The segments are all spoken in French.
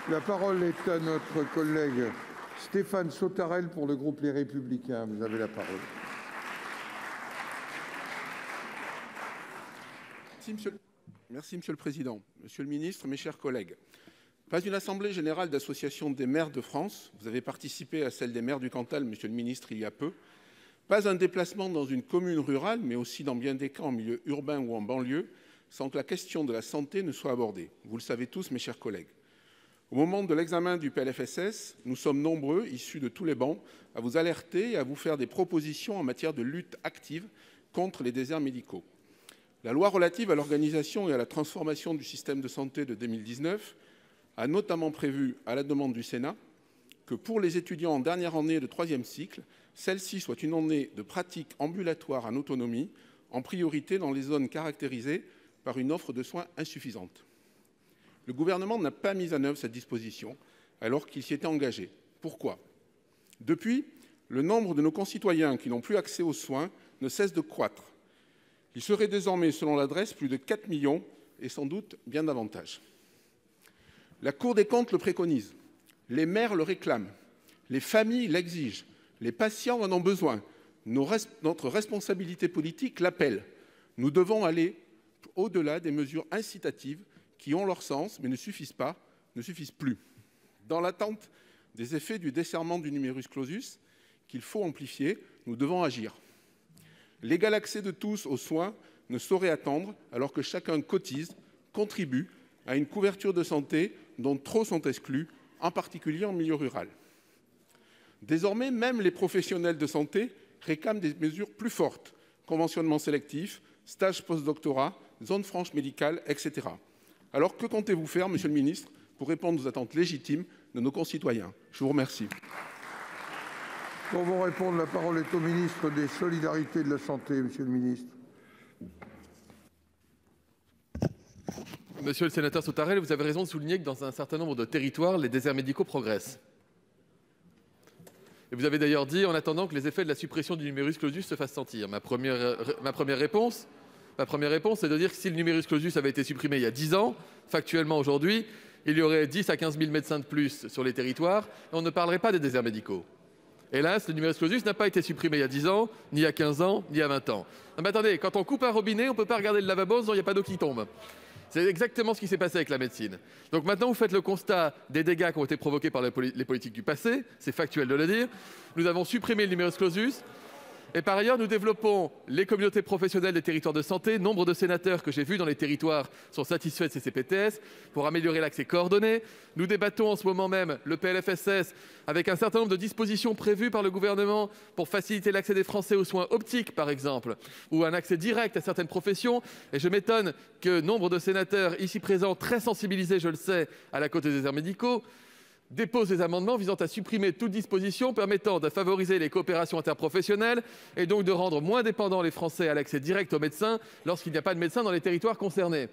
La parole est à notre collègue Stéphane Sautarel pour le groupe Les Républicains. Vous avez la parole. Merci, Monsieur le Président. Monsieur le Ministre, mes chers collègues. Pas une assemblée générale d'associations des maires de France. Vous avez participé à celle des maires du Cantal, Monsieur le Ministre, il y a peu. Pas un déplacement dans une commune rurale, mais aussi dans bien des cas en milieu urbain ou en banlieue, sans que la question de la santé ne soit abordée. Vous le savez tous, mes chers collègues. Au moment de l'examen du PLFSS, nous sommes nombreux, issus de tous les bancs, à vous alerter et à vous faire des propositions en matière de lutte active contre les déserts médicaux. La loi relative à l'organisation et à la transformation du système de santé de 2019 a notamment prévu, à la demande du Sénat, que pour les étudiants en dernière année de troisième cycle, celle-ci soit une année de pratique ambulatoire en autonomie, en priorité dans les zones caractérisées par une offre de soins insuffisante. Le gouvernement n'a pas mis en œuvre cette disposition alors qu'il s'y était engagé. Pourquoi? Depuis, le nombre de nos concitoyens qui n'ont plus accès aux soins ne cesse de croître. Il serait désormais, selon l'adresse, plus de 4 millions et sans doute bien davantage. La Cour des comptes le préconise, les maires le réclament, les familles l'exigent, les patients en ont besoin, notre responsabilité politique l'appelle. Nous devons aller au-delà des mesures incitatives qui ont leur sens, mais ne suffisent pas, ne suffisent plus. Dans l'attente des effets du desserrement du numerus clausus, qu'il faut amplifier, nous devons agir. L'égal accès de tous aux soins ne saurait attendre, alors que chacun cotise, contribue à une couverture de santé dont trop sont exclus, en particulier en milieu rural. Désormais, même les professionnels de santé réclament des mesures plus fortes, conventionnement sélectif, stage post-doctorat, zone franche médicale, etc. Alors, que comptez-vous faire, Monsieur le Ministre, pour répondre aux attentes légitimes de nos concitoyens? Je vous remercie. Pour vous répondre, la parole est au ministre des Solidarités et de la Santé. Monsieur le ministre. Monsieur le sénateur Sautarel, vous avez raison de souligner que dans un certain nombre de territoires, les déserts médicaux progressent. Et vous avez d'ailleurs dit en attendant que les effets de la suppression du numerus clausus se fassent sentir. Ma première réponse, c'est de dire que si le numerus clausus avait été supprimé il y a 10 ans, factuellement aujourd'hui, il y aurait 10 à 15 000 médecins de plus sur les territoires et on ne parlerait pas des déserts médicaux. Hélas, le numerus clausus n'a pas été supprimé il y a 10 ans, ni il y a 15 ans, ni il y a 20 ans. Non, mais attendez, quand on coupe un robinet, on ne peut pas regarder le lavabo en disant il n'y a pas d'eau qui tombe. C'est exactement ce qui s'est passé avec la médecine. Donc maintenant, vous faites le constat des dégâts qui ont été provoqués par les politiques du passé, c'est factuel de le dire. Nous avons supprimé le numerus clausus. Et par ailleurs, nous développons les communautés professionnelles des territoires de santé. Nombre de sénateurs que j'ai vus dans les territoires sont satisfaits de ces CPTS pour améliorer l'accès coordonné. Nous débattons en ce moment même le PLFSS avec un certain nombre de dispositions prévues par le gouvernement pour faciliter l'accès des Français aux soins optiques, par exemple, ou un accès direct à certaines professions. Et je m'étonne que nombre de sénateurs ici présents, très sensibilisés, je le sais, à la cause des déserts médicaux, dépose des amendements visant à supprimer toute disposition permettant de favoriser les coopérations interprofessionnelles et donc de rendre moins dépendants les Français à l'accès direct aux médecins lorsqu'il n'y a pas de médecins dans les territoires concernés.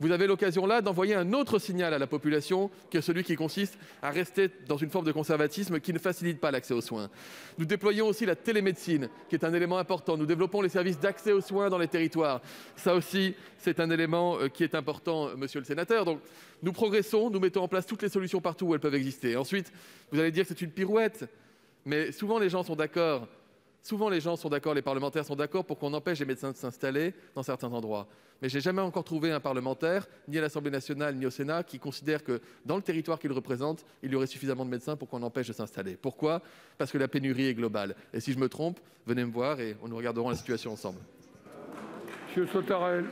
Vous avez l'occasion là d'envoyer un autre signal à la population que celui qui consiste à rester dans une forme de conservatisme qui ne facilite pas l'accès aux soins. Nous déployons aussi la télémédecine, qui est un élément important. Nous développons les services d'accès aux soins dans les territoires. Ça aussi, c'est un élément qui est important, monsieur le sénateur. Donc, nous progressons, nous mettons en place toutes les solutions partout où elles peuvent exister. Ensuite, vous allez dire que c'est une pirouette, mais souvent les gens sont d'accord. Les parlementaires sont d'accord pour qu'on empêche les médecins de s'installer dans certains endroits. Mais je n'ai jamais encore trouvé un parlementaire, ni à l'Assemblée nationale, ni au Sénat, qui considère que dans le territoire qu'il représente, il y aurait suffisamment de médecins pour qu'on empêche de s'installer. Pourquoi? Parce que la pénurie est globale. Et si je me trompe, venez me voir et nous regarderons la situation ensemble. Monsieur Sautarel.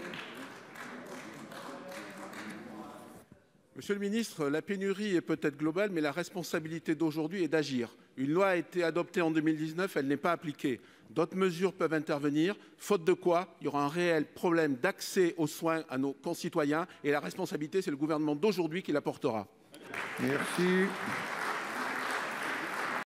Monsieur le ministre, la pénurie est peut-être globale, mais la responsabilité d'aujourd'hui est d'agir. Une loi a été adoptée en 2019, elle n'est pas appliquée. D'autres mesures peuvent intervenir, faute de quoi il y aura un réel problème d'accès aux soins à nos concitoyens. Et la responsabilité, c'est le gouvernement d'aujourd'hui qui la portera. Merci.